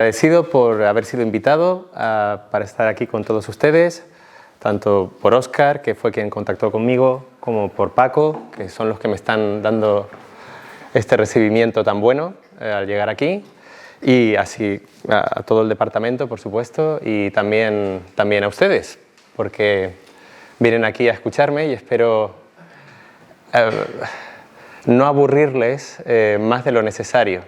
Agradecido por haber sido invitado para estar aquí con todos ustedes, tanto por Óscar, que fue quien contactó conmigo, como por Paco, que son los que me están dando este recibimiento tan bueno al llegar aquí, y así a todo el departamento, por supuesto, y también a ustedes, porque vienen aquí a escucharme y espero no aburrirles más de lo necesario.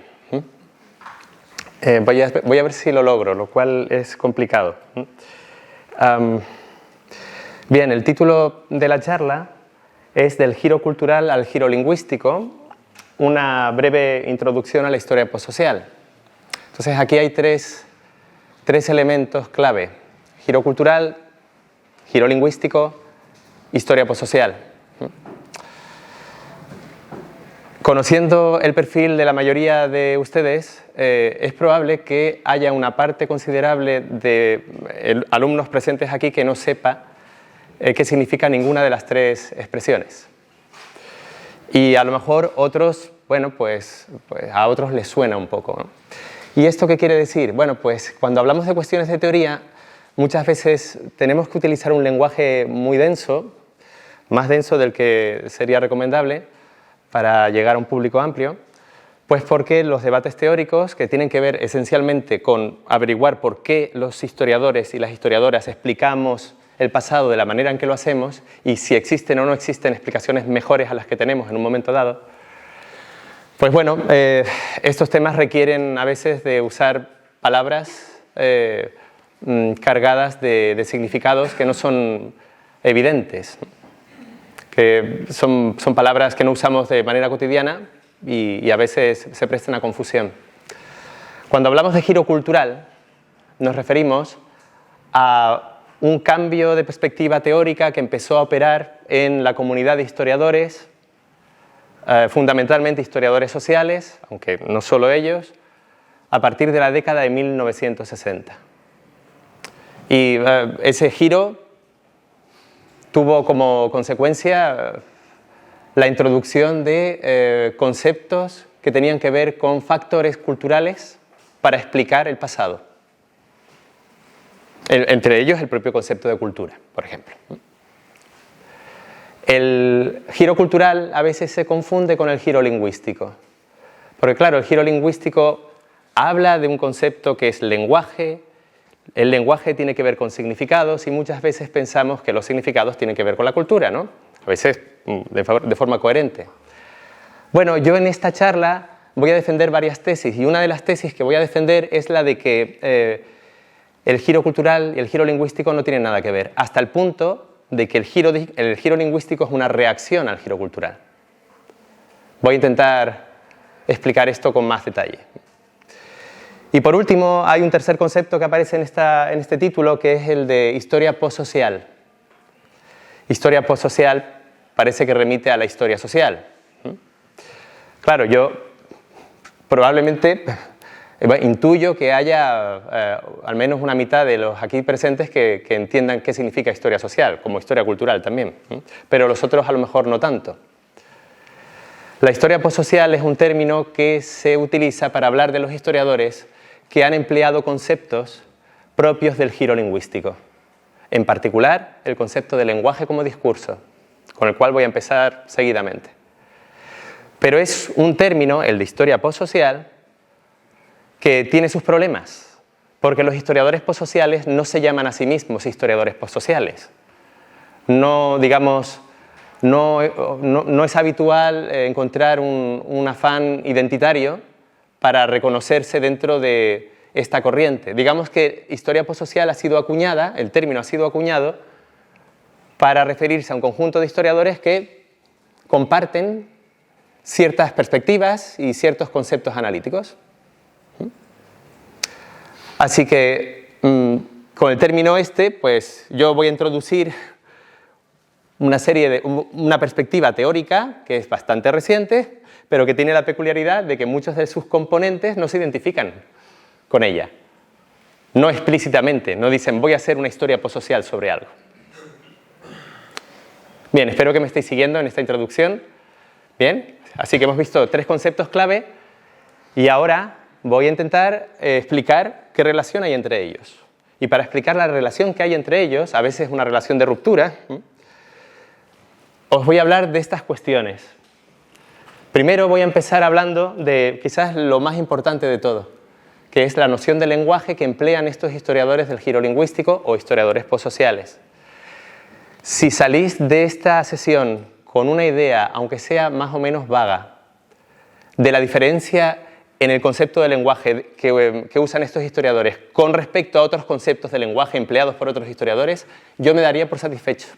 Voy a ver si lo logro, lo cual es complicado. Bien, el título de la charla es Del giro cultural al giro lingüístico, una breve introducción a la historia postsocial. Entonces aquí hay tres elementos clave: giro cultural, giro lingüístico, historia postsocial. Conociendo el perfil de la mayoría de ustedes, es probable que haya una parte considerable de alumnos presentes aquí que no sepa qué significa ninguna de las tres expresiones. Y a lo mejor otros, bueno, pues a otros les suena un poco, ¿no? ¿Y esto qué quiere decir? Bueno, pues cuando hablamos de cuestiones de teoría, muchas veces tenemos que utilizar un lenguaje muy denso, más denso del que sería recomendable, para llegar a un público amplio, pues porque los debates teóricos, que tienen que ver esencialmente con averiguar por qué los historiadores y las historiadoras explicamos el pasado de la manera en que lo hacemos y si existen o no existen explicaciones mejores a las que tenemos en un momento dado, pues bueno, estos temas requieren a veces de usar palabras cargadas de significados que no son evidentes, que son palabras que no usamos de manera cotidiana y a veces se prestan a confusión. Cuando hablamos de giro cultural, nos referimos a un cambio de perspectiva teórica que empezó a operar en la comunidad de historiadores, fundamentalmente historiadores sociales, aunque no solo ellos, a partir de la década de 1960. Y ese giro tuvo como consecuencia la introducción de conceptos que tenían que ver con factores culturales para explicar el pasado. Entre ellos el propio concepto de cultura, por ejemplo. El giro cultural a veces se confunde con el giro lingüístico. Porque claro, el giro lingüístico habla de un concepto que es lenguaje. El lenguaje tiene que ver con significados y muchas veces pensamos que los significados tienen que ver con la cultura, ¿no? A veces de forma coherente. Bueno, yo en esta charla voy a defender varias tesis y una de las tesis que voy a defender es la de que el giro cultural y el giro lingüístico no tienen nada que ver, hasta el punto de que el giro lingüístico es una reacción al giro cultural. Voy a intentar explicar esto con más detalle. Y por último, hay un tercer concepto que aparece en este título, que es el de historia postsocial. Historia postsocial parece que remite a la historia social. Claro, yo probablemente intuyo que haya al menos una mitad de los aquí presentes que entiendan qué significa historia social, como historia cultural también, pero los otros a lo mejor no tanto. La historia postsocial es un término que se utiliza para hablar de los historiadores que han empleado conceptos propios del giro lingüístico. En particular, el concepto de lenguaje como discurso, con el cual voy a empezar seguidamente. Pero es un término, el de historia postsocial, que tiene sus problemas, porque los historiadores postsociales no se llaman a sí mismos historiadores postsociales. No, digamos, no es habitual encontrar un afán identitario para reconocerse dentro de esta corriente. Digamos que historia postsocial ha sido acuñada, el término ha sido acuñado para referirse a un conjunto de historiadores que comparten ciertas perspectivas y ciertos conceptos analíticos. Así que con el término pues yo voy a introducir una perspectiva teórica que es bastante reciente, pero que tiene la peculiaridad de que muchos de sus componentes no se identifican con ella. No explícitamente, no dicen voy a hacer una historia postsocial sobre algo. Bien, espero que me estéis siguiendo en esta introducción. Bien, así que hemos visto tres conceptos clave y ahora voy a intentar explicar qué relación hay entre ellos. Y para explicar la relación que hay entre ellos, a veces una relación de ruptura, os voy a hablar de estas cuestiones. Primero voy a empezar hablando de quizás lo más importante de todo, que es la noción de lenguaje que emplean estos historiadores del giro lingüístico o historiadores postsociales. Si salís de esta sesión con una idea, aunque sea más o menos vaga, de la diferencia en el concepto de lenguaje que usan estos historiadores con respecto a otros conceptos de lenguaje empleados por otros historiadores, yo me daría por satisfecho.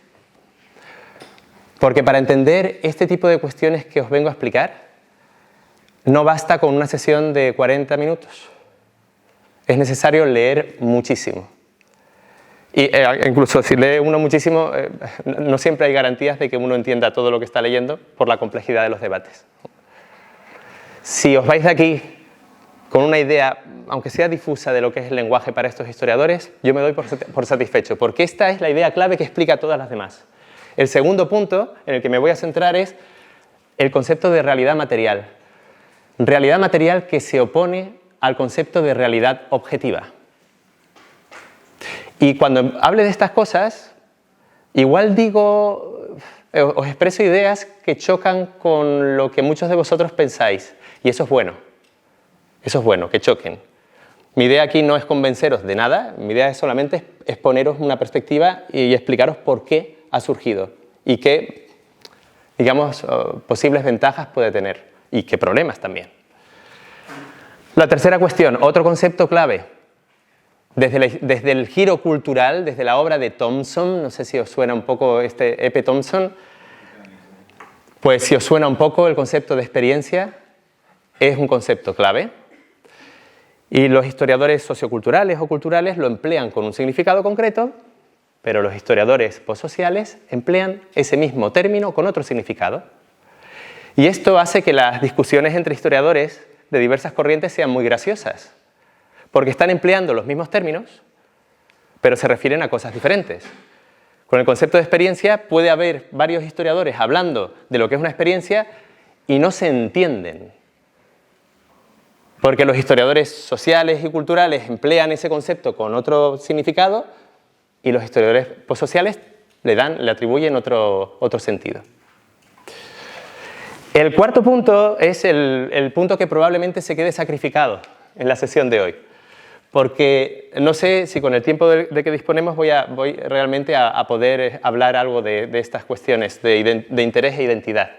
Porque para entender este tipo de cuestiones que os vengo a explicar, no basta con una sesión de 40 minutos. Es necesario leer muchísimo. Y incluso si lee uno muchísimo, no siempre hay garantías de que uno entienda todo lo que está leyendo por la complejidad de los debates. Si os vais de aquí con una idea, aunque sea difusa, de lo que es el lenguaje para estos historiadores, yo me doy por satisfecho, porque esta es la idea clave que explica todas las demás. El segundo punto en el que me voy a centrar es el concepto de realidad material. Realidad material que se opone al concepto de realidad objetiva. Y cuando hable de estas cosas, igual os expreso ideas que chocan con lo que muchos de vosotros pensáis. Y eso es bueno. Eso es bueno, que choquen. Mi idea aquí no es convenceros de nada, mi idea es solamente exponeros una perspectiva y explicaros por qué ha surgido y qué, digamos, posibles ventajas puede tener y qué problemas también. La tercera cuestión, otro concepto clave. Desde el giro cultural, desde la obra de Thompson, no sé si os suena un poco E.P. Thompson, pues si os suena un poco el concepto de experiencia, es un concepto clave. Y los historiadores socioculturales o culturales lo emplean con un significado concreto, pero los historiadores postsociales emplean ese mismo término con otro significado. Y esto hace que las discusiones entre historiadores de diversas corrientes sean muy graciosas, porque están empleando los mismos términos, pero se refieren a cosas diferentes. Con el concepto de experiencia puede haber varios historiadores hablando de lo que es una experiencia y no se entienden, porque los historiadores sociales y culturales emplean ese concepto con otro significado y los historiadores postsociales le atribuyen otro sentido. El cuarto punto es el punto que probablemente se quede sacrificado en la sesión de hoy, porque no sé si con el tiempo de que disponemos voy realmente a poder hablar algo de estas cuestiones de interés e identidad.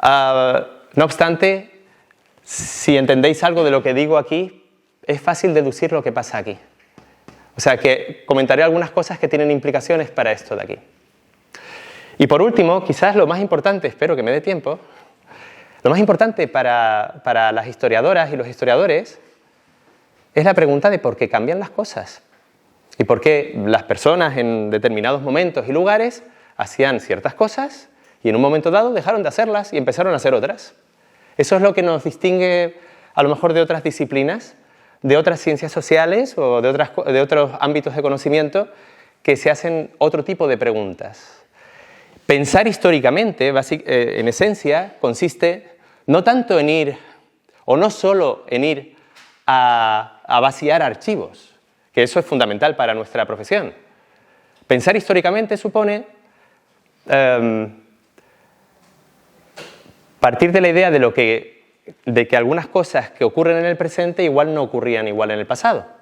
No obstante, si entendéis algo de lo que digo aquí, es fácil deducir lo que pasa aquí. O sea que comentaré algunas cosas que tienen implicaciones para esto de aquí. Y por último, quizás lo más importante, espero que me dé tiempo, lo más importante para las historiadoras y los historiadores es la pregunta de por qué cambian las cosas y por qué las personas en determinados momentos y lugares hacían ciertas cosas y en un momento dado dejaron de hacerlas y empezaron a hacer otras. Eso es lo que nos distingue a lo mejor de otras disciplinas, de otras ciencias sociales o de otros ámbitos de conocimiento que se hacen otro tipo de preguntas. Pensar históricamente, en esencia, consiste no tanto en ir, o no solo en ir a vaciar archivos, que eso es fundamental para nuestra profesión. Pensar históricamente supone partir de la idea de que algunas cosas que ocurren en el presente igual no ocurrían igual en el pasado.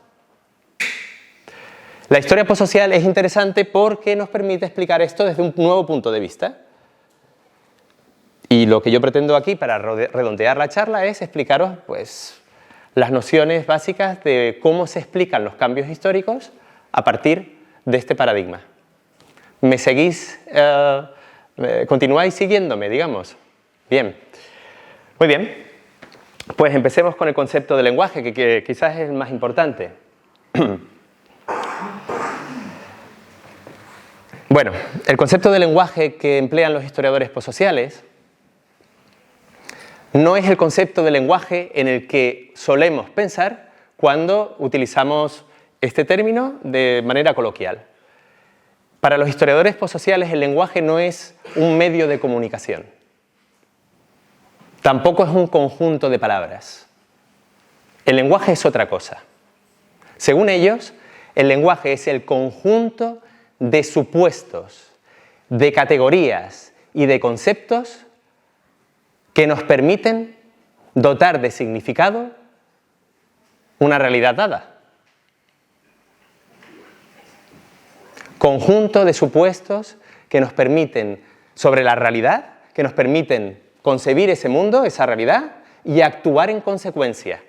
La historia postsocial es interesante porque nos permite explicar esto desde un nuevo punto de vista. Y lo que yo pretendo aquí, para redondear la charla, es explicaros pues, las nociones básicas de cómo se explican los cambios históricos a partir de este paradigma. ¿Me seguís? ¿Continuáis siguiéndome, digamos? Bien. Muy bien. Pues empecemos con el concepto de lenguaje, que quizás es el más importante. Bueno, el concepto de lenguaje que emplean los historiadores postsociales no es el concepto de lenguaje en el que solemos pensar cuando utilizamos este término de manera coloquial. Para los historiadores postsociales el lenguaje no es un medio de comunicación. Tampoco es un conjunto de palabras. El lenguaje es otra cosa. Según ellos, el lenguaje es el conjunto de supuestos, de categorías y de conceptos que nos permiten dotar de significado una realidad dada. Conjunto de supuestos que nos permiten, sobre la realidad, que nos permiten concebir ese mundo, esa realidad, y actuar en consecuencia.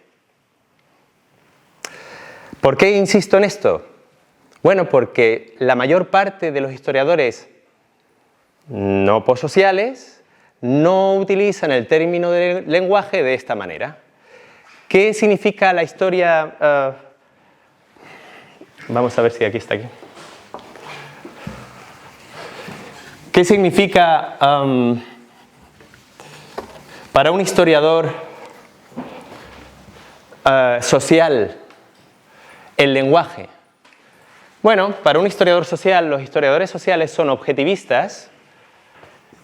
¿Por qué insisto en esto? Bueno, porque la mayor parte de los historiadores no posociales no utilizan el término de lenguaje de esta manera. ¿Qué significa la historia? Vamos a ver si aquí está aquí. ¿Qué significa para un historiador social el lenguaje? Bueno, para un historiador social, los historiadores sociales son objetivistas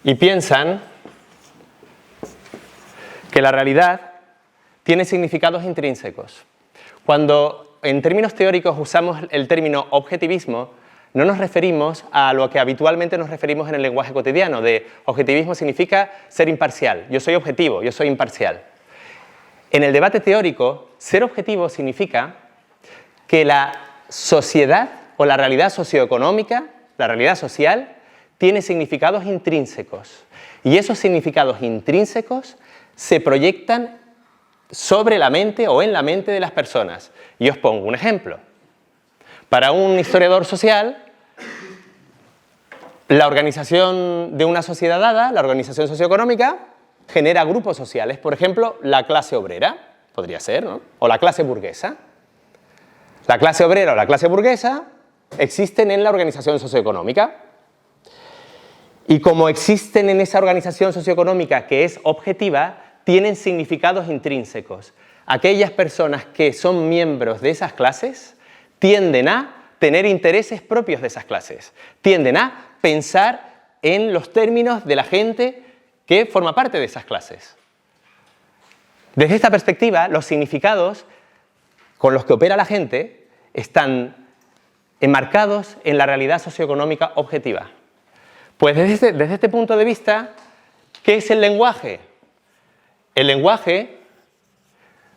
y piensan que la realidad tiene significados intrínsecos. Cuando en términos teóricos usamos el término objetivismo, no nos referimos a lo que habitualmente nos referimos en el lenguaje cotidiano, de objetivismo significa ser imparcial. Yo soy objetivo, yo soy imparcial. En el debate teórico, ser objetivo significa que la sociedad o la realidad socioeconómica, la realidad social, tiene significados intrínsecos. Y esos significados intrínsecos se proyectan sobre la mente o en la mente de las personas. Y os pongo un ejemplo. Para un historiador social, la organización de una sociedad dada, la organización socioeconómica, genera grupos sociales. Por ejemplo, la clase obrera, podría ser, ¿no? O la clase burguesa. La clase obrera o la clase burguesa existen en la organización socioeconómica. Y como existen en esa organización socioeconómica que es objetiva, tienen significados intrínsecos. Aquellas personas que son miembros de esas clases tienden a tener intereses propios de esas clases, tienden a pensar en los términos de la gente que forma parte de esas clases. Desde esta perspectiva, los significados con los que opera la gente están enmarcados en la realidad socioeconómica objetiva. Pues desde este punto de vista, ¿qué es el lenguaje? El lenguaje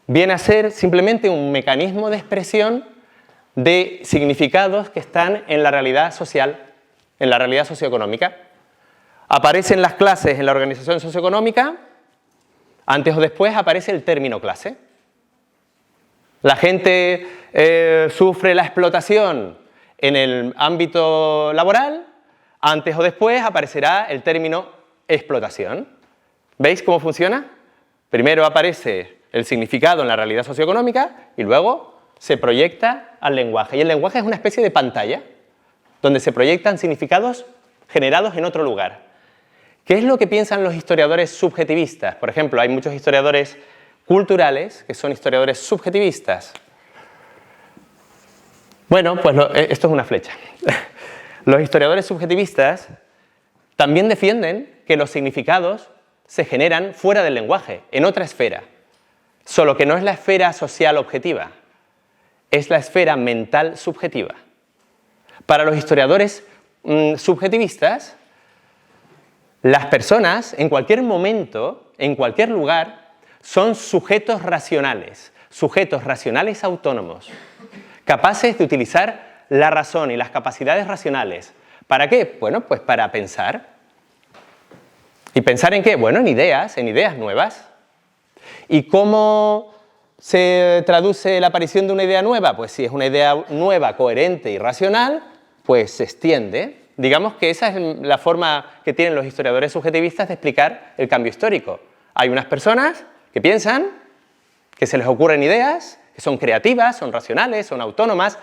viene a ser simplemente un mecanismo de expresión de significados que están en la realidad social, en la realidad socioeconómica. Aparecen las clases en la organización socioeconómica, antes o después aparece el término clase. La gente sufre la explotación en el ámbito laboral, antes o después aparecerá el término explotación. ¿Veis cómo funciona? Primero aparece el significado en la realidad socioeconómica y luego se proyecta al lenguaje. Y el lenguaje es una especie de pantalla donde se proyectan significados generados en otro lugar. ¿Qué es lo que piensan los historiadores subjetivistas? Por ejemplo, hay muchos historiadores culturales que son historiadores subjetivistas. Bueno, pues esto es una flecha. Los historiadores subjetivistas también defienden que los significados se generan fuera del lenguaje, en otra esfera. Solo que no es la esfera social objetiva, es la esfera mental subjetiva. Para los historiadores subjetivistas, las personas en cualquier momento, en cualquier lugar, son sujetos racionales autónomos, capaces de utilizar la razón y las capacidades racionales. ¿Para qué? Bueno, pues para pensar. ¿Y pensar en qué? Bueno, en ideas nuevas. ¿Y cómo se traduce la aparición de una idea nueva? Pues si es una idea nueva, coherente y racional, pues se extiende. Digamos que esa es la forma que tienen los historiadores subjetivistas de explicar el cambio histórico. Hay unas personas que piensan, que se les ocurren ideas, que son creativas, son racionales, son autónomas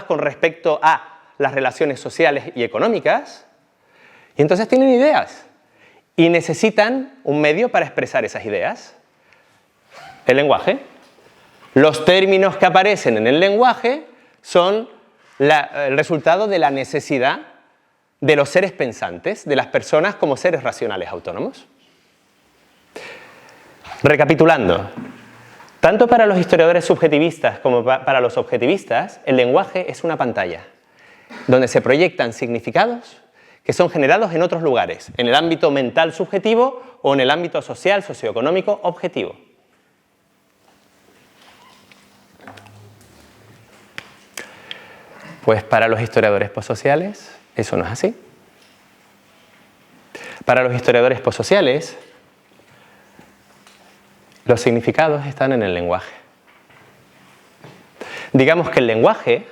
con respecto a las relaciones sociales y económicas, y entonces tienen ideas y necesitan un medio para expresar esas ideas. El lenguaje. Los términos que aparecen en el lenguaje son el resultado de la necesidad de los seres pensantes, de las personas como seres racionales autónomos. Recapitulando, Tanto para los historiadores subjetivistas como para los objetivistas, el lenguaje es una pantalla donde se proyectan significados que son generados en otros lugares, en el ámbito mental subjetivo o en el ámbito social, socioeconómico, objetivo. Pues para los historiadores postsociales eso no es así. Para los historiadores postsociales, los significados están en el lenguaje. Digamos que el lenguaje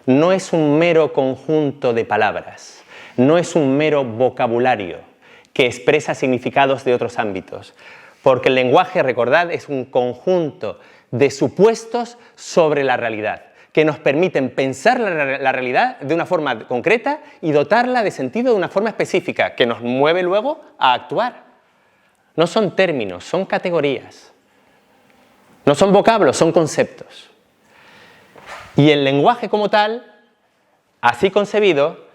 no es un mero conjunto de palabras, no es un mero vocabulario que expresa significados de otros ámbitos, porque el lenguaje, recordad, es un conjunto de supuestos sobre la realidad, que nos permiten pensar la realidad de una forma concreta y dotarla de sentido de una forma específica, que nos mueve luego a actuar. No son términos, son categorías. No son vocablos, son conceptos. Y el lenguaje como tal, así concebido,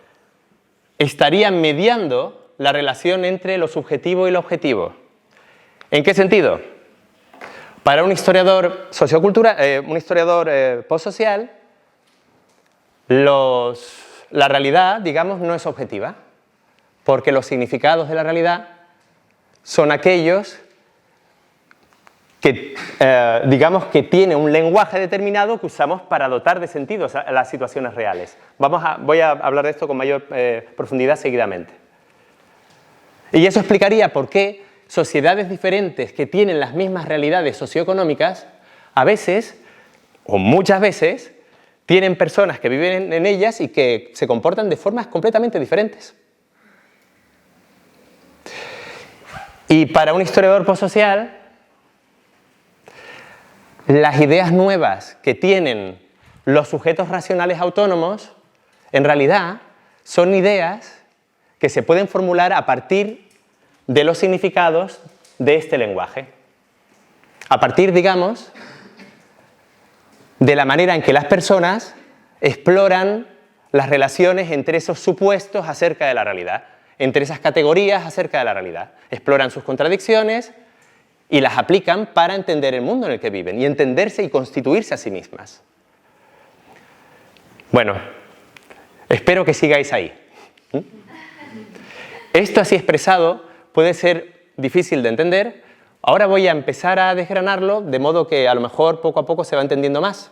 estaría mediando la relación entre lo subjetivo y lo objetivo. ¿En qué sentido? Para un historiador sociocultural, un historiador postsocial, la realidad, digamos, no es objetiva, porque los significados de la realidad son aquellos que, digamos, que tiene un lenguaje determinado que usamos para dotar de sentido a las situaciones reales. Voy a hablar de esto con mayor profundidad seguidamente. Y eso explicaría por qué sociedades diferentes que tienen las mismas realidades socioeconómicas, a veces, o muchas veces, tienen personas que viven en ellas y que se comportan de formas completamente diferentes. Y para un historiador postsocial, las ideas nuevas que tienen los sujetos racionales autónomos, en realidad, son ideas que se pueden formular a partir de los significados de este lenguaje. A partir, digamos, de la manera en que las personas exploran las relaciones entre esos supuestos acerca de la realidad, entre esas categorías acerca de la realidad. Exploran sus contradicciones y las aplican para entender el mundo en el que viven y entenderse y constituirse a sí mismas. Bueno, espero que sigáis ahí. Esto así expresado puede ser difícil de entender. Ahora voy a empezar a desgranarlo, de modo que a lo mejor poco a poco se va entendiendo más.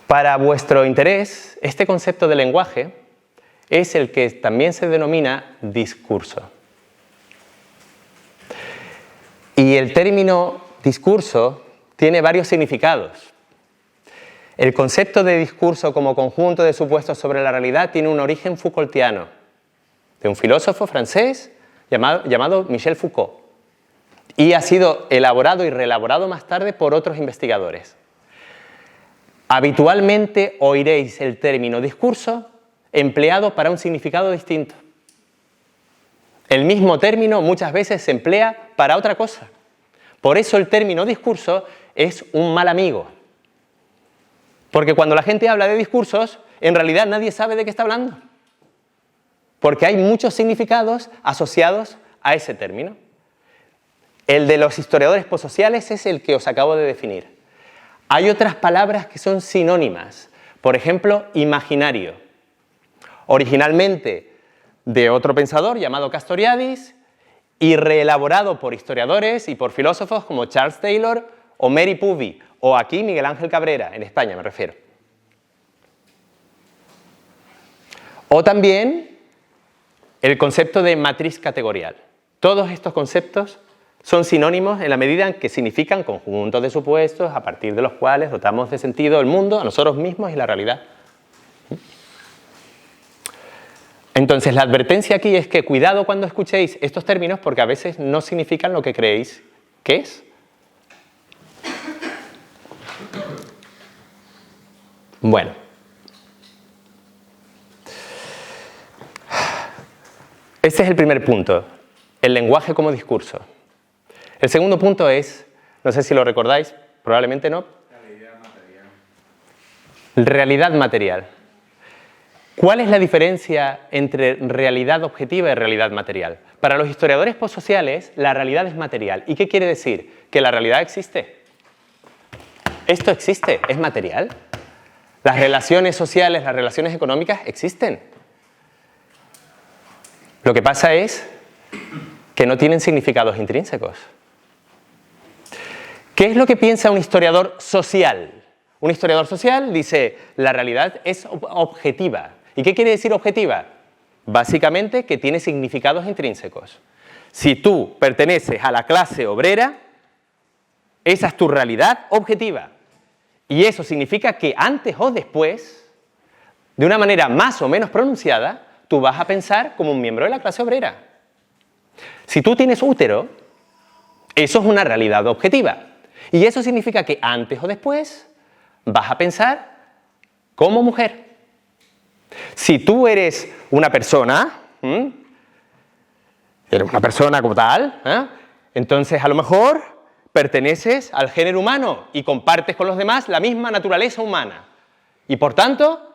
Para vuestro interés, este concepto de lenguaje es el que también se denomina discurso. Y el término discurso tiene varios significados. El concepto de discurso como conjunto de supuestos sobre la realidad tiene un origen Foucaultiano, de un filósofo francés llamado Michel Foucault, y ha sido elaborado y reelaborado más tarde por otros investigadores. Habitualmente oiréis el término discurso empleado para un significado distinto. El mismo término muchas veces se emplea para otra cosa. Por eso el término discurso es un mal amigo. Porque cuando la gente habla de discursos, en realidad nadie sabe de qué está hablando. Porque hay muchos significados asociados a ese término. El de los historiadores postsociales es el que os acabo de definir. Hay otras palabras que son sinónimas. Por ejemplo, imaginario. Originalmente de otro pensador llamado Castoriadis y reelaborado por historiadores y por filósofos como Charles Taylor o Mary Puvy, o aquí Miguel Ángel Cabrera, en España me refiero. O también el concepto de matriz categorial. Todos estos conceptos son sinónimos en la medida en que significan conjuntos de supuestos a partir de los cuales dotamos de sentido el mundo, a nosotros mismos y la realidad. Entonces, la advertencia aquí es que cuidado cuando escuchéis estos términos porque a veces no significan lo que creéis que es. Bueno. Este es el primer punto, el lenguaje como discurso. El segundo punto es, no sé si lo recordáis, probablemente no. Realidad material. Realidad material. ¿Cuál es la diferencia entre realidad objetiva y realidad material? Para los historiadores postsociales, la realidad es material. ¿Y qué quiere decir? que la realidad existe. Esto existe, es material. Las relaciones sociales, las relaciones económicas existen. Lo que pasa es que no tienen significados intrínsecos. ¿Qué es lo que piensa un historiador social? Un historiador social dice, la realidad es objetiva. ¿Y qué quiere decir objetiva? Básicamente que tiene significados intrínsecos. Si tú perteneces a la clase obrera, esa es tu realidad objetiva. Y eso significa que antes o después, de una manera más o menos pronunciada, tú vas a pensar como un miembro de la clase obrera. Si tú tienes útero, eso es una realidad objetiva. Y eso significa que antes o después vas a pensar como mujer. Si tú eres una persona, eres una persona como tal, entonces a lo mejor perteneces al género humano y compartes con los demás la misma naturaleza humana. Y por tanto,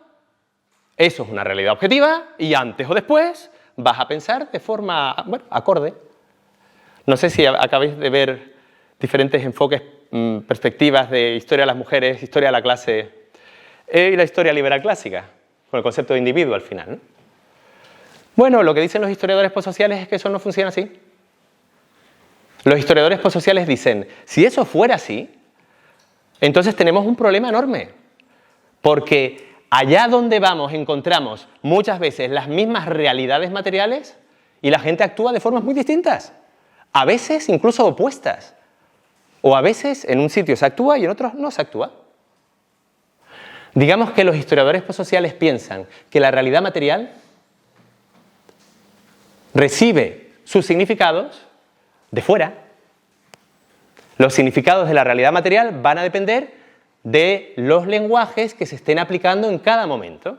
eso es una realidad objetiva y antes o después vas a pensar de forma, bueno, acorde. No sé si acabáis de ver diferentes enfoques, perspectivas de historia de las mujeres, historia de la clase y la historia liberal clásica, con el concepto de individuo al final, ¿no? Bueno, lo que dicen los historiadores postsociales es que eso no funciona así. Los historiadores postsociales dicen, si eso fuera así, entonces tenemos un problema enorme, porque allá donde vamos encontramos muchas veces las mismas realidades materiales y la gente actúa de formas muy distintas, a veces incluso opuestas, o a veces en un sitio se actúa y en otros no se actúa. Digamos que los historiadores postsociales piensan que la realidad material recibe sus significados de fuera. Los significados de la realidad material van a depender de los lenguajes que se estén aplicando en cada momento.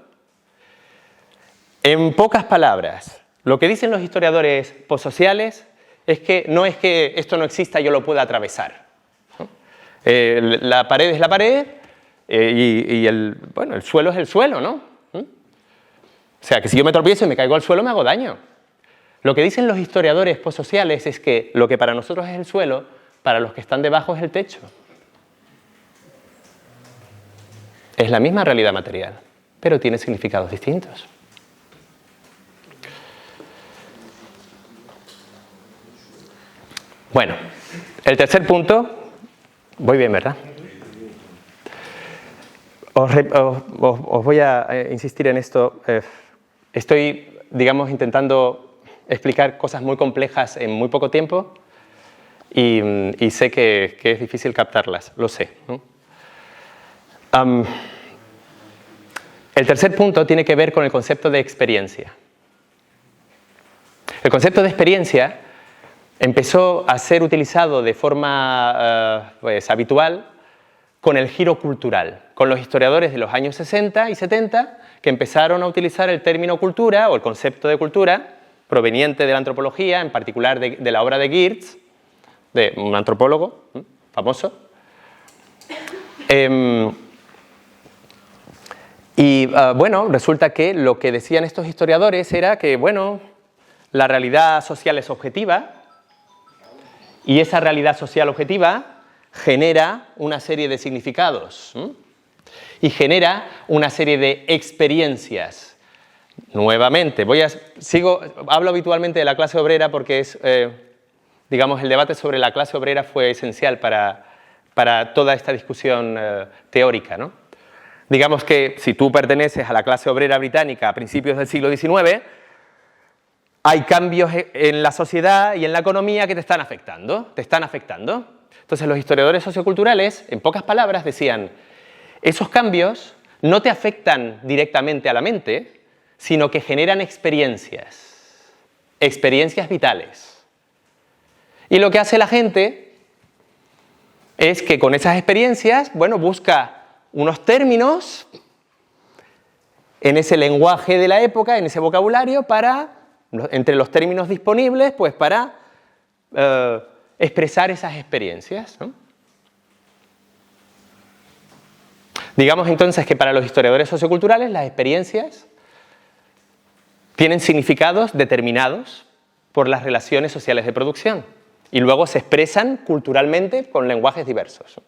En pocas palabras, lo que dicen los historiadores postsociales es que no es que esto no exista y yo lo pueda atravesar, ¿no? La pared es la pared y el suelo es el suelo, ¿no? O sea, que si yo me tropiezo y me caigo al suelo me hago daño. Lo que dicen los historiadores postsociales es que lo que para nosotros es el suelo, para los que están debajo es el techo. Es la misma realidad material, pero tiene significados distintos. Bueno, el tercer punto, voy bien, ¿verdad? Os voy a insistir en esto. Estoy, digamos, intentando explicar cosas muy complejas en muy poco tiempo y sé que es difícil captarlas, lo sé, ¿no? El tercer punto tiene que ver con el concepto de experiencia. El concepto de experiencia empezó a ser utilizado de forma habitual con el giro cultural, con los historiadores de los años 60 y 70 que empezaron a utilizar el término cultura o el concepto de cultura proveniente de la antropología, en particular de la obra de Geertz, de un antropólogo famoso. Bueno, resulta que lo que decían estos historiadores era que, bueno, la realidad social es objetiva y esa realidad social objetiva genera una serie de significados y genera una serie de experiencias. Nuevamente, hablo habitualmente de la clase obrera porque es, digamos, el debate sobre la clase obrera fue esencial para toda esta discusión teórica, ¿no? Digamos que si tú perteneces a la clase obrera británica a principios del siglo XIX, hay cambios en la sociedad y en la economía que te están afectando. Entonces los historiadores socioculturales, en pocas palabras, decían, esos cambios no te afectan directamente a la mente, sino que generan experiencias vitales. Y lo que hace la gente es que con esas experiencias, bueno, busca unos términos en ese lenguaje de la época, en ese vocabulario, entre los términos disponibles, pues para expresar esas experiencias, ¿no? Digamos entonces que para los historiadores socioculturales las experiencias tienen significados determinados por las relaciones sociales de producción. y luego se expresan culturalmente con lenguajes diversos.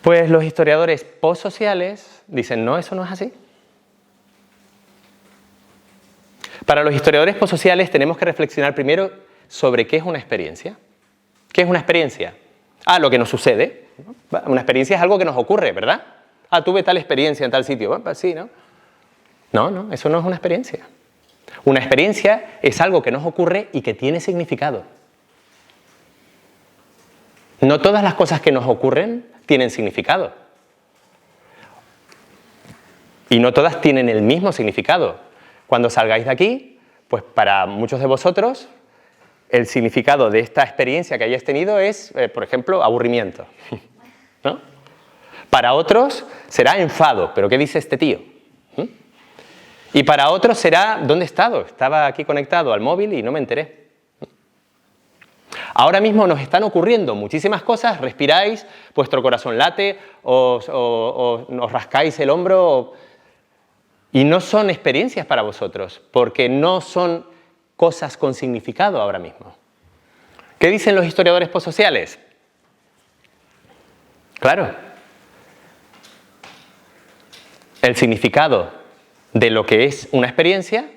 Pues los historiadores postsociales dicen, no, eso no es así. Para los historiadores postsociales tenemos que reflexionar primero sobre qué es una experiencia. ¿Qué es una experiencia? Lo que nos sucede. Una experiencia es algo que nos ocurre, ¿verdad? Tuve tal experiencia en tal sitio. Bueno, pues sí, ¿no? No, eso no es una experiencia. Una experiencia es algo que nos ocurre y que tiene significado. No todas las cosas que nos ocurren tienen significado. Y no todas tienen el mismo significado. Cuando salgáis de aquí, pues para muchos de vosotros, el significado de esta experiencia que hayáis tenido es, por ejemplo, aburrimiento, ¿no? Para otros será enfado, ¿pero qué dice este tío? Y para otros será, ¿dónde he estado? Estaba aquí conectado al móvil y no me enteré. Ahora mismo nos están ocurriendo muchísimas cosas, respiráis, vuestro corazón late, os rascáis el hombro, y no son experiencias para vosotros, porque no son cosas con significado ahora mismo. ¿Qué dicen los historiadores postsociales? Claro, el significado de lo que es una experiencia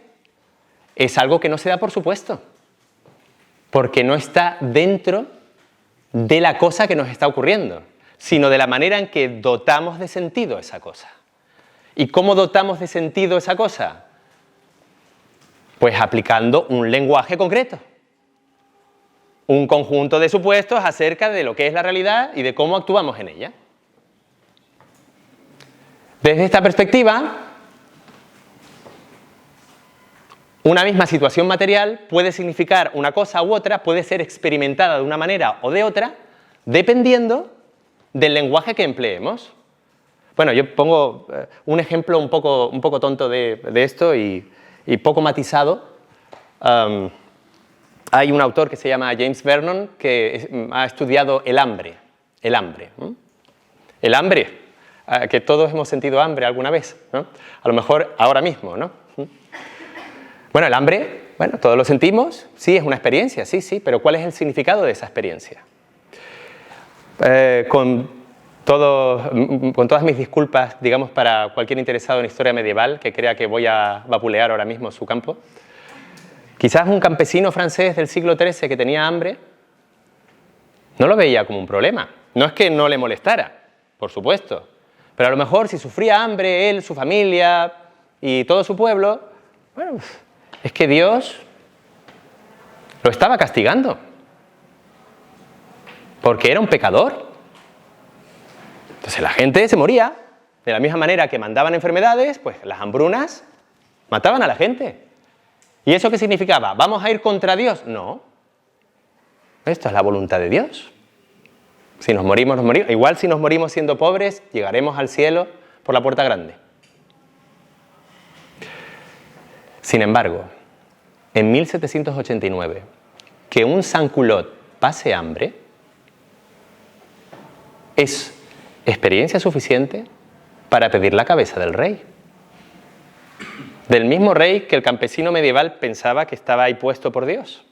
es algo que no se da por supuesto, porque no está dentro de la cosa que nos está ocurriendo, sino de la manera en que dotamos de sentido esa cosa. ¿Y cómo dotamos de sentido esa cosa? Pues aplicando un lenguaje concreto, un conjunto de supuestos acerca de lo que es la realidad y de cómo actuamos en ella. Desde esta perspectiva, una misma situación material puede significar una cosa u otra, puede ser experimentada de una manera o de otra, dependiendo del lenguaje que empleemos. Bueno, yo pongo un ejemplo un poco tonto de esto y poco matizado. Hay un autor que se llama James Vernon que ha estudiado el hambre. El hambre, que todos hemos sentido hambre alguna vez, ¿no? A lo mejor ahora mismo, ¿no? Bueno, el hambre, bueno, todos lo sentimos, sí, es una experiencia, sí, pero ¿cuál es el significado de esa experiencia? Con todas mis disculpas, digamos, para cualquier interesado en historia medieval que crea que voy a vapulear ahora mismo su campo, quizás un campesino francés del siglo XIII que tenía hambre no lo veía como un problema. No es que no le molestara, por supuesto, pero a lo mejor si sufría hambre él, su familia y todo su pueblo, bueno, es que Dios lo estaba castigando porque era un pecador. Entonces la gente se moría, de la misma manera que mandaban enfermedades, pues las hambrunas mataban a la gente. ¿Y eso qué significaba? ¿Vamos a ir contra Dios? No. Esto es la voluntad de Dios. Si nos morimos, nos morimos. Igual si nos morimos siendo pobres, llegaremos al cielo por la puerta grande. Sin embargo, en 1789, que un sans-culotte pase hambre es experiencia suficiente para pedir la cabeza del rey. Del mismo rey que el campesino medieval pensaba que estaba ahí puesto por Dios.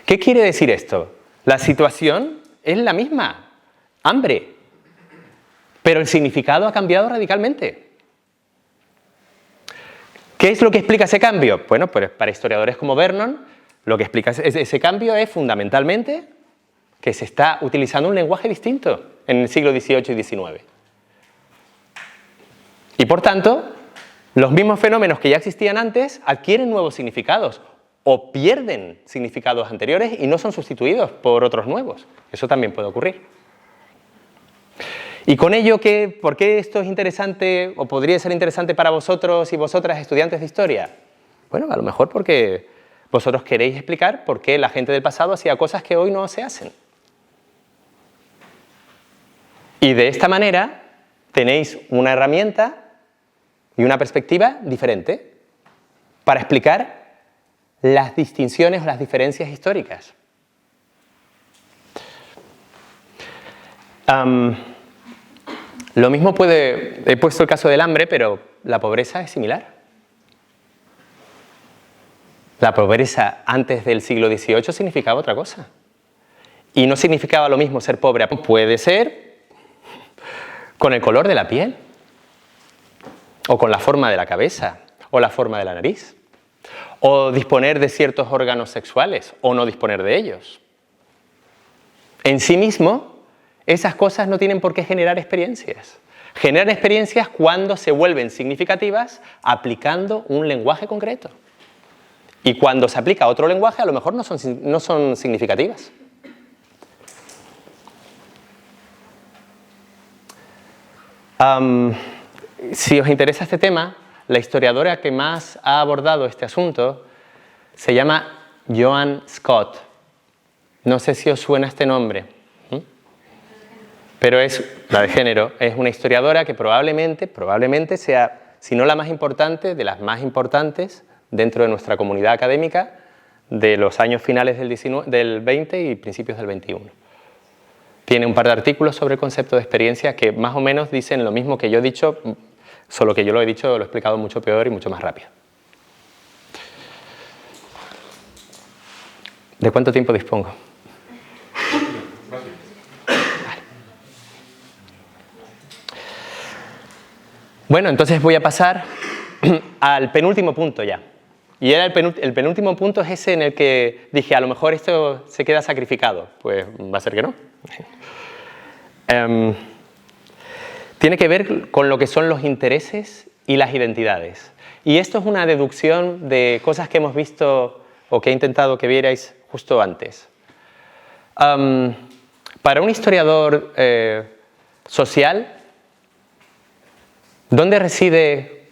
¿Qué quiere decir esto? La situación es la misma, hambre, pero el significado ha cambiado radicalmente. ¿Qué es lo que explica ese cambio? Bueno, pues para historiadores como Vernon, lo que explica ese cambio es fundamentalmente que se está utilizando un lenguaje distinto en el siglo XVIII y XIX. Y por tanto, los mismos fenómenos que ya existían antes adquieren nuevos significados o pierden significados anteriores y no son sustituidos por otros nuevos. Eso también puede ocurrir. Y con ello, ¿por qué esto es interesante o podría ser interesante para vosotros y vosotras, estudiantes de historia? Bueno, a lo mejor porque vosotros queréis explicar por qué la gente del pasado hacía cosas que hoy no se hacen. Y de esta manera tenéis una herramienta y una perspectiva diferente para explicar las distinciones o las diferencias históricas. Lo mismo he puesto el caso del hambre, pero la pobreza es similar. La pobreza antes del siglo XVIII significaba otra cosa. Y no significaba lo mismo ser pobre. Puede ser con el color de la piel, o con la forma de la cabeza, o la forma de la nariz, o disponer de ciertos órganos sexuales, o no disponer de ellos. En sí mismo, esas cosas no tienen por qué generar experiencias. Generan experiencias cuando se vuelven significativas aplicando un lenguaje concreto. Y cuando se aplica otro lenguaje, a lo mejor no son significativas. Si os interesa este tema, la historiadora que más ha abordado este asunto se llama Joan Scott. No sé si os suena este nombre, pero es la de género. Es una historiadora que probablemente sea, si no la más importante, de las más importantes dentro de nuestra comunidad académica de los años finales del 20 y principios del 21. Tiene un par de artículos sobre el concepto de experiencia que más o menos dicen lo mismo que yo he dicho, solo que yo lo he explicado mucho peor y mucho más rápido. ¿De cuánto tiempo dispongo? Bueno, entonces voy a pasar al penúltimo punto ya. Y era el penúltimo punto es ese en el que dije, a lo mejor esto se queda sacrificado. Pues va a ser que no. Tiene que ver con lo que son los intereses y las identidades. Y esto es una deducción de cosas que hemos visto o que he intentado que vierais justo antes. Para un historiador social, ¿dónde reside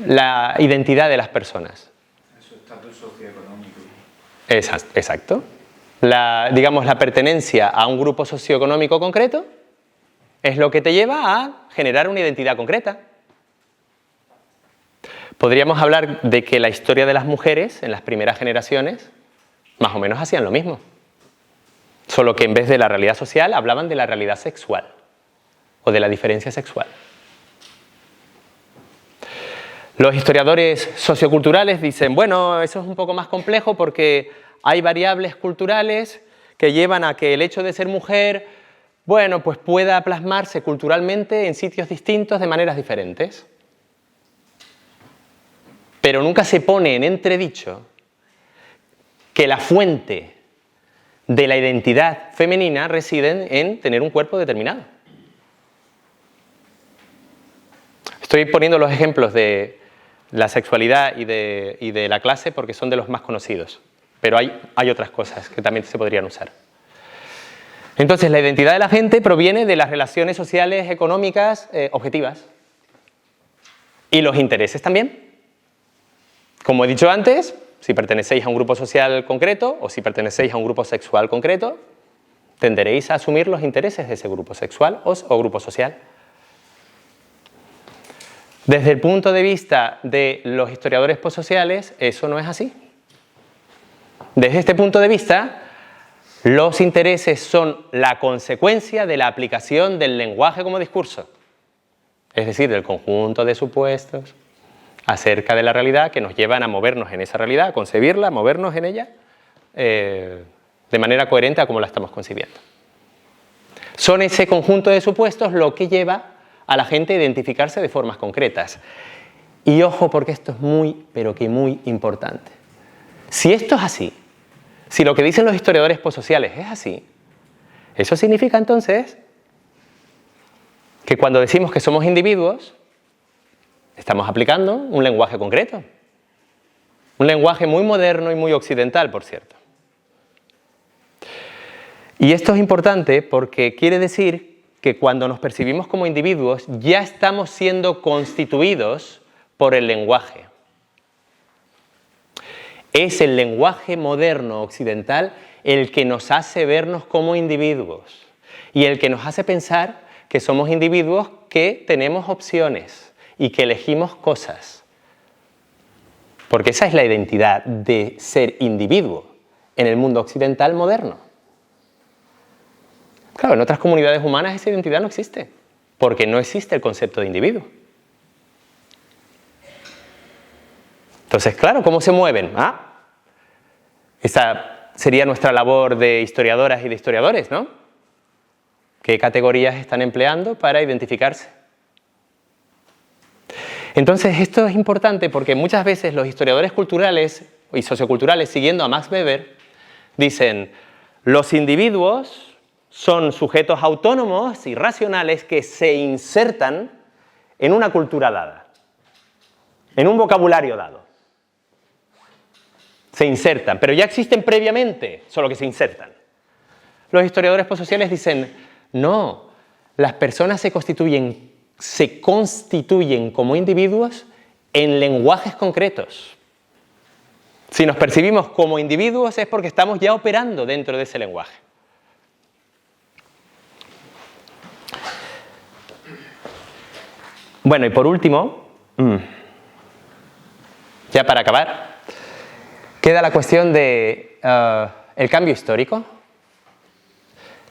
la identidad de las personas? En su estatus socioeconómico. Exacto. Digamos, la pertenencia a un grupo socioeconómico concreto es lo que te lleva a generar una identidad concreta. Podríamos hablar de que la historia de las mujeres en las primeras generaciones más o menos hacían lo mismo. Solo que en vez de la realidad social hablaban de la realidad sexual o de la diferencia sexual. Los historiadores socioculturales dicen, bueno, eso es un poco más complejo porque hay variables culturales que llevan a que el hecho de ser mujer, bueno, pues pueda plasmarse culturalmente en sitios distintos de maneras diferentes. Pero nunca se pone en entredicho que la fuente de la identidad femenina reside en tener un cuerpo determinado. Estoy poniendo los ejemplos de la sexualidad y de la clase porque son de los más conocidos, pero hay otras cosas que también se podrían usar. Entonces, la identidad de la gente proviene de las relaciones sociales, económicas, objetivas. Y los intereses también. Como he dicho antes, si pertenecéis a un grupo social concreto o si pertenecéis a un grupo sexual concreto, tenderéis a asumir los intereses de ese grupo sexual o grupo social. Desde el punto de vista de los historiadores postsociales, eso no es así. Desde este punto de vista, los intereses son la consecuencia de la aplicación del lenguaje como discurso, es decir, del conjunto de supuestos acerca de la realidad que nos llevan a movernos en esa realidad, a concebirla, a movernos en ella de manera coherente a como la estamos concibiendo. Son ese conjunto de supuestos lo que lleva a la gente a identificarse de formas concretas. Y ojo, porque esto es muy, pero que muy importante. Si esto es así, si lo que dicen los historiadores postsociales es así, eso significa entonces que cuando decimos que somos individuos, estamos aplicando un lenguaje concreto. Un lenguaje muy moderno y muy occidental, por cierto. Y esto es importante porque quiere decir que cuando nos percibimos como individuos ya estamos siendo constituidos por el lenguaje. Es el lenguaje moderno occidental el que nos hace vernos como individuos y el que nos hace pensar que somos individuos que tenemos opciones y que elegimos cosas. Porque esa es la identidad de ser individuo en el mundo occidental moderno. Claro, en otras comunidades humanas esa identidad no existe, porque no existe el concepto de individuo. Entonces, claro, ¿cómo se mueven? Esa sería nuestra labor de historiadoras y de historiadores, ¿no? ¿Qué categorías están empleando para identificarse? Entonces, esto es importante porque muchas veces los historiadores culturales y socioculturales, siguiendo a Max Weber, dicen, los individuos son sujetos autónomos y racionales que se insertan en una cultura dada, en un vocabulario dado. Se insertan, pero ya existen previamente, solo que se insertan. Los historiadores postsociales dicen, no, las personas se constituyen como individuos en lenguajes concretos. Si nos percibimos como individuos es porque estamos ya operando dentro de ese lenguaje. Bueno, y por último, ya para acabar, queda la cuestión de el cambio histórico.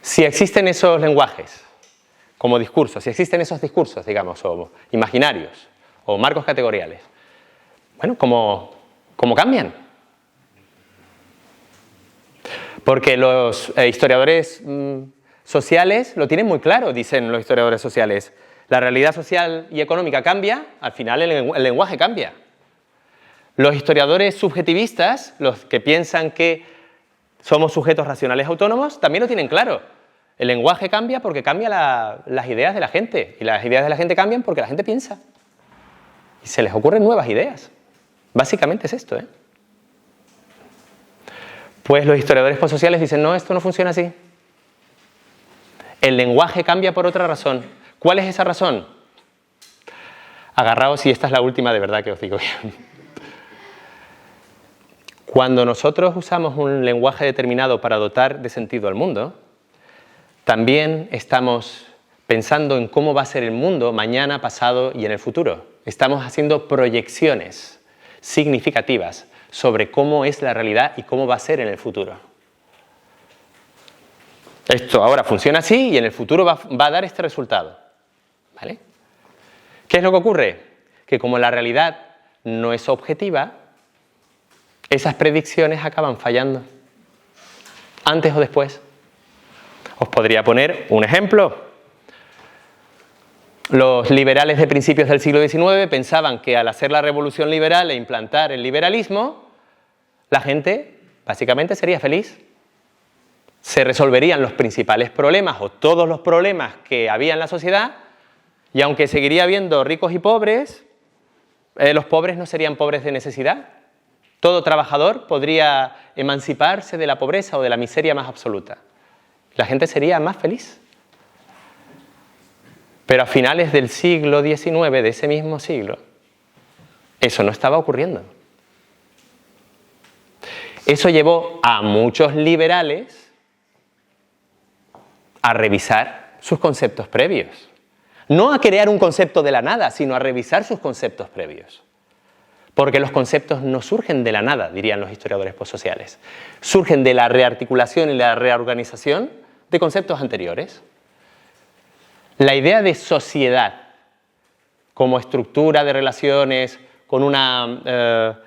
Si existen esos lenguajes como discursos, si existen esos discursos, digamos, o imaginarios, o marcos categoriales, bueno, ¿cómo cambian? Porque los historiadores sociales lo tienen muy claro, dicen los historiadores sociales. La realidad social y económica cambia, al final el lenguaje cambia. Los historiadores subjetivistas, los que piensan que somos sujetos racionales autónomos, también lo tienen claro. El lenguaje cambia porque cambia las ideas de la gente. Y las ideas de la gente cambian porque la gente piensa. Y se les ocurren nuevas ideas. Básicamente es esto, ¿eh? Pues los historiadores postsociales dicen, no, esto no funciona así. El lenguaje cambia por otra razón. ¿Cuál es esa razón? Agarraos, y esta es la última de verdad que os digo. Cuando nosotros usamos un lenguaje determinado para dotar de sentido al mundo, también estamos pensando en cómo va a ser el mundo mañana, pasado y en el futuro. Estamos haciendo proyecciones significativas sobre cómo es la realidad y cómo va a ser en el futuro. Esto ahora funciona así y en el futuro va a dar este resultado. ¿Vale? ¿Qué es lo que ocurre? Que como la realidad no es objetiva, esas predicciones acaban fallando, antes o después. Os podría poner un ejemplo. Los liberales de principios del siglo XIX pensaban que al hacer la revolución liberal e implantar el liberalismo, la gente básicamente sería feliz. Se resolverían los principales problemas o todos los problemas que había en la sociedad y aunque seguiría habiendo ricos y pobres, los pobres no serían pobres de necesidad. Todo trabajador podría emanciparse de la pobreza o de la miseria más absoluta. La gente sería más feliz. Pero a finales del siglo XIX, de ese mismo siglo, eso no estaba ocurriendo. Eso llevó a muchos liberales a revisar sus conceptos previos. No a crear un concepto de la nada, sino a revisar sus conceptos previos. Porque los conceptos no surgen de la nada, dirían los historiadores postsociales. Surgen de la rearticulación y la reorganización de conceptos anteriores. La idea de sociedad como estructura de relaciones, con una,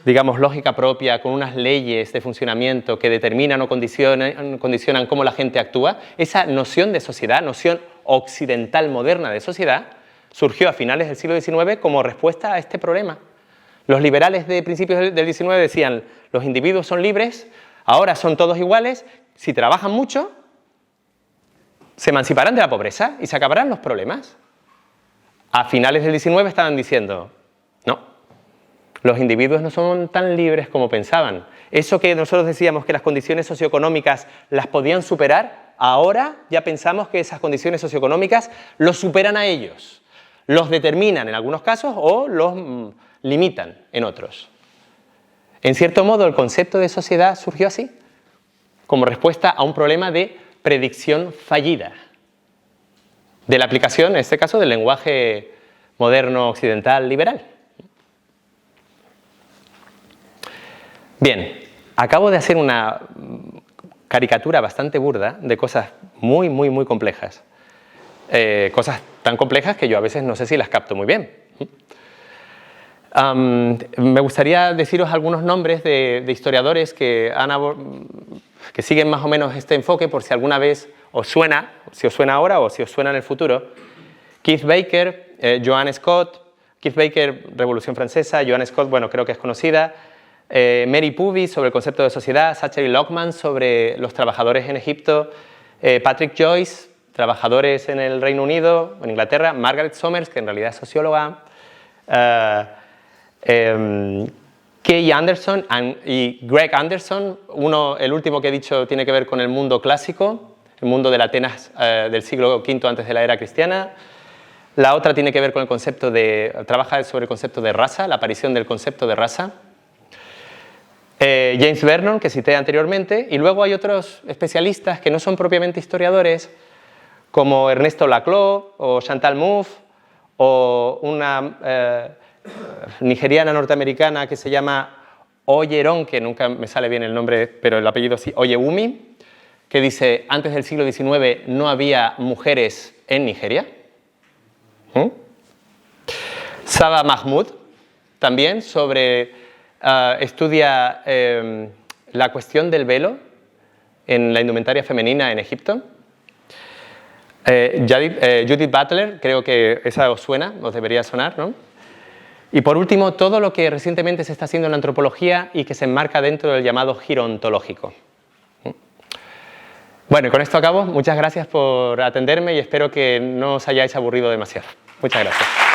digamos, lógica propia, con unas leyes de funcionamiento que determinan o condicionan cómo la gente actúa, esa noción de sociedad, noción occidental moderna de sociedad, surgió a finales del siglo XIX como respuesta a este problema. Los liberales de principios del XIX decían, los individuos son libres, ahora son todos iguales, si trabajan mucho, se emanciparán de la pobreza y se acabarán los problemas. A finales del XIX estaban diciendo, no, los individuos no son tan libres como pensaban. Eso que nosotros decíamos que las condiciones socioeconómicas las podían superar, ahora ya pensamos que esas condiciones socioeconómicas los superan a ellos. Los determinan en algunos casos o los limitan en otros. En cierto modo, el concepto de sociedad surgió así, como respuesta a un problema de predicción fallida, de la aplicación, en este caso, del lenguaje moderno occidental liberal. Bien, acabo de hacer una caricatura bastante burda de cosas muy, muy, muy complejas. Cosas tan complejas que yo a veces no sé si las capto muy bien. Me gustaría deciros algunos nombres de historiadores que siguen más o menos este enfoque, por si alguna vez os suena, si os suena ahora o si os suena en el futuro. Keith Baker, Joan Scott. Keith Baker, Revolución Francesa. Joan Scott, bueno, creo que es conocida. Mary Pubis, sobre el concepto de sociedad. Zachary Lockman, sobre los trabajadores en Egipto. Patrick Joyce, trabajadores en el Reino Unido, en Inglaterra. Margaret Somers, que en realidad es socióloga. Kay Anderson y Greg Anderson. El último que he dicho tiene que ver con el mundo clásico, el mundo de la Atenas del siglo V antes de la era cristiana. La otra tiene que ver con el concepto trabaja sobre el concepto de raza, la aparición del concepto de raza. James Vernon, que cité anteriormente, y luego hay otros especialistas que no son propiamente historiadores, como Ernesto Laclau o Chantal Mouffe, o una nigeriana norteamericana que se llama Oyeron, que nunca me sale bien el nombre, pero el apellido sí, Oyewumi, que dice, antes del siglo XIX no había mujeres en Nigeria. Saba Mahmoud, también, estudia la cuestión del velo en la indumentaria femenina en Egipto. Judith Butler, creo que esa os suena, os debería sonar, ¿no? Y por último, todo lo que recientemente se está haciendo en la antropología y que se enmarca dentro del llamado giro ontológico. Bueno, y con esto acabo. Muchas gracias por atenderme y espero que no os hayáis aburrido demasiado. Muchas gracias.